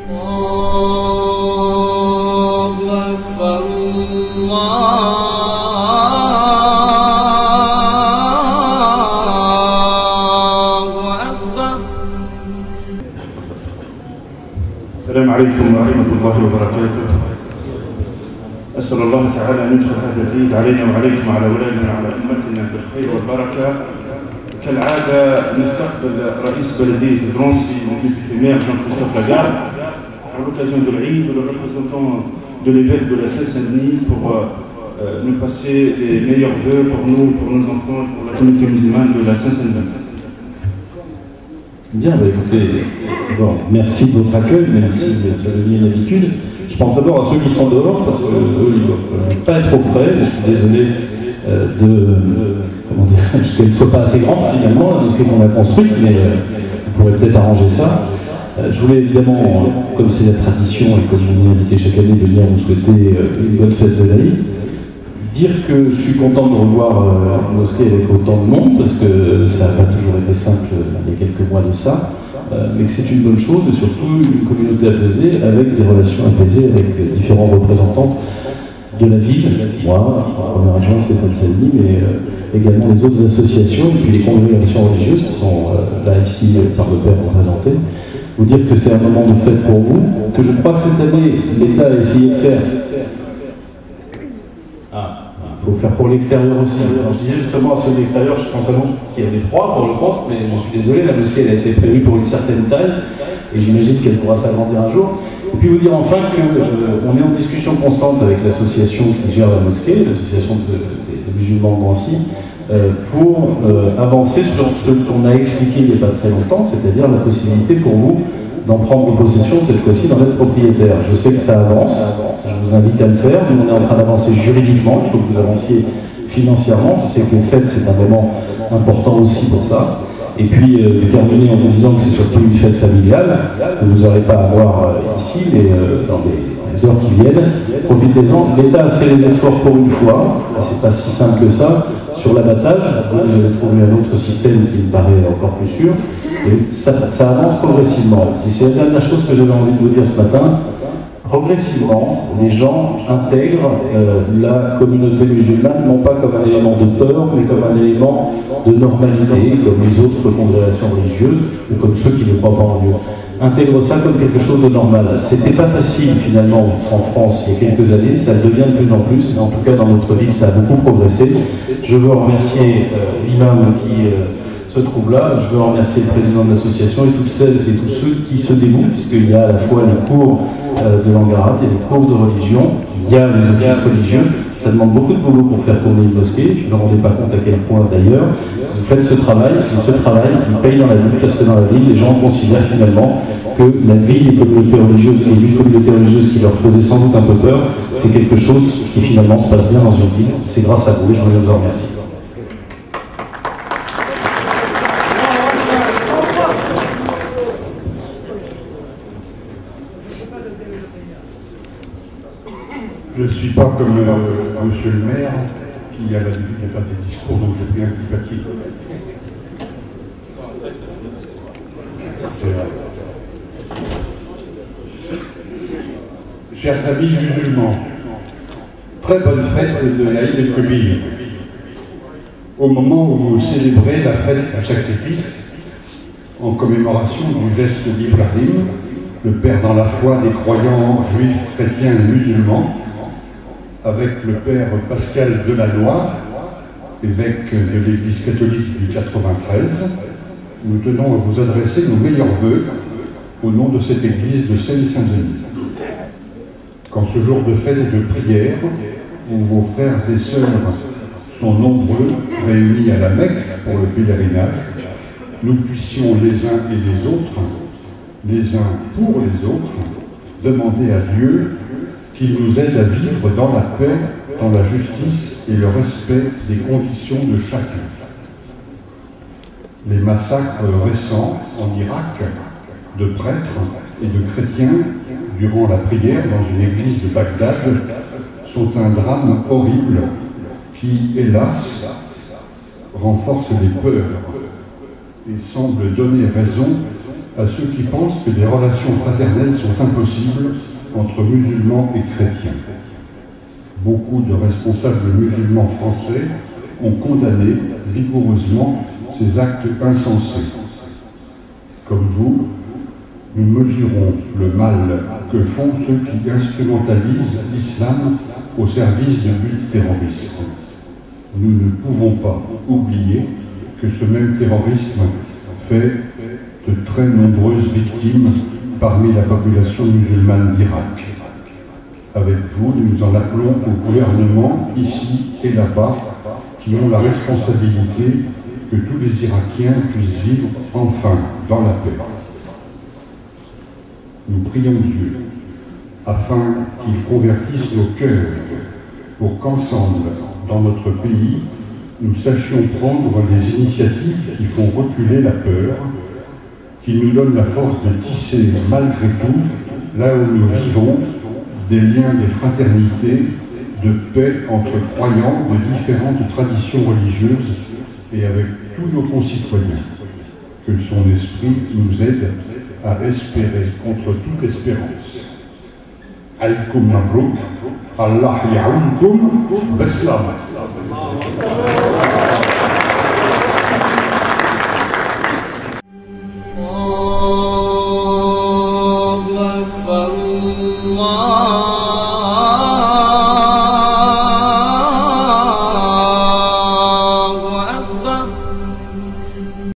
السلام عليكم ورحمة الله وبركاته. أسأل الله تعالى أن يدخل هذا العيد علينا وعليكم وعلى أولادنا وعلى أمتنا بالخير والبركة. كالعادة نستقبل رئيس بلدية درونسي député maire Jean-Christophe Lagarde à l'occasion de l'Aïd, le représentant de l'évêque de la Seine-Saint-Denis pour nous passer les meilleurs vœux pour nous, pour nos enfants et pour la communauté musulmane de la Seine-Saint-Denis. Bien, bah écoutez, bon, merci de votre accueil, merci de ça devient une habitude. Je pense d'abord à ceux qui sont dehors, parce qu'eux, ils ne doivent pas être au frais. Je suis désolé comment dirais-je, qu'elle ne soit pas assez grande finalement, la mosquée qu'on a construite, mais on pourrait peut-être arranger ça. Je voulais évidemment, comme c'est la tradition et comme on est invité chaque année, venir vous souhaiter une bonne fête de l'Aïd. Dire que je suis content de revoir une mosquée avec autant de monde, parce que ça n'a pas toujours été simple il y a quelques mois de ça, mais que c'est une bonne chose, et surtout une communauté apaisée, avec des relations apaisées avec différents représentants de la ville, moi, premier adjoint Stéphane Salini, mais également les autres associations, et puis les congrégations religieuses qui sont là ici par le père représentés. Vous dire que c'est un moment de fête pour vous, que je crois que cette année, l'État a essayé de faire. Il faut faire pour l'extérieur aussi. Alors, je disais justement à ceux de l'extérieur, je pense à nous qui avaient froid pour le compte, mais je suis désolé, la mosquée elle a été prévue pour une certaine taille, et j'imagine qu'elle pourra s'agrandir un jour. Et puis vous dire enfin qu'on est en discussion constante avec l'association qui gère la mosquée, l'association des musulmans de Drancy, pour avancer sur ce qu'on a expliqué il n'y a pas très longtemps, c'est-à-dire la possibilité pour vous d'en prendre possession, cette fois-ci d'en être propriétaire. Je sais que ça avance, je vous invite à le faire. Nous, on est en train d'avancer juridiquement, il faut que vous avanciez financièrement. Je sais que les fêtes, c'est un moment important aussi pour ça. Et puis, terminer en vous disant que c'est surtout une fête familiale, que vous n'aurez pas à voir ici, mais dans les heures qui viennent. Profitez-en. L'État a fait les efforts pour une fois, c'est pas si simple que ça. Sur l'abattage, vous avez trouvé un autre système qui me paraît encore plus sûr. Et ça avance progressivement. Et c'est la dernière chose que j'avais envie de vous dire ce matin. Progressivement, les gens intègrent la communauté musulmane, non pas comme un élément de peur, mais comme un élément de normalité, comme les autres congrégations religieuses, ou comme ceux qui ne croient pas en Dieu. Intègrent ça comme quelque chose de normal. C'était pas facile finalement en France il y a quelques années, ça le devient de plus en plus, mais en tout cas dans notre ville ça a beaucoup progressé. Je veux remercier l'imam qui se trouve là, je veux remercier le président de l'association et toutes celles et tous ceux qui se dévouent, puisqu'il y a à la fois les cours de langue arabe, il y a les cours de religion, il y a les offices religieux, ça demande beaucoup de boulot pour faire tourner une mosquée, je ne me rendais pas compte à quel point d'ailleurs, vous faites ce travail, et ce travail, il paye dans la ville, parce que dans la ville, les gens considèrent finalement que la vie des communautés religieuses et d'une communauté religieuse qui leur faisait sans doute un peu peur, c'est quelque chose qui finalement se passe bien dans une ville, c'est grâce à vous, et je vous en remercie. Je ne suis pas comme monsieur le maire qui a l'habitude de faire des discours, donc j'ai pris un petit papier. C'est vrai. Chers amis musulmans, très bonne fête de l'Aïd el-Kébir. Au moment où vous célébrez la fête du sacrifice, en commémoration du geste d'Ibrahim, le père dans la foi des croyants juifs, chrétiens et musulmans, avec le père Pascal Delannoy, évêque de l'Église catholique du 93, nous tenons à vous adresser nos meilleurs vœux au nom de cette Église de Seine-Saint-Denis. Qu'en ce jour de fête et de prière, où vos frères et sœurs sont nombreux, réunis à la Mecque pour le pèlerinage, nous puissions les uns et les autres, les uns pour les autres, demander à Dieu qu'il nous aide à vivre dans la paix, dans la justice et le respect des conditions de chacun. Les massacres récents en Irak de prêtres et de chrétiens durant la prière dans une église de Bagdad sont un drame horrible qui, hélas, renforce les peurs et semble donner raison à ceux qui pensent que des relations fraternelles sont impossibles entre musulmans et chrétiens. Beaucoup de responsables musulmans français ont condamné rigoureusement ces actes insensés. Comme vous, nous mesurons le mal que font ceux qui instrumentalisent l'islam au service de buts terroristes. Nous ne pouvons pas oublier que ce même terrorisme fait de très nombreuses victimes parmi la population musulmane d'Irak. Avec vous, nous en appelons au gouvernement, ici et là-bas, qui ont la responsabilité que tous les Irakiens puissent vivre enfin dans la paix. Nous prions Dieu afin qu'il convertisse nos cœurs pour qu'ensemble, dans notre pays, nous sachions prendre les initiatives qui font reculer la peur, qui nous donnent la force de tisser malgré tout, là où nous vivons, des liens de fraternité, de paix entre croyants de différentes traditions religieuses et avec tous nos concitoyens. Que son esprit nous aide à espérer contre toute espérance. Alaykoum mabrouk, Allah ya'ounkoum, Beslam. الله أكبر الله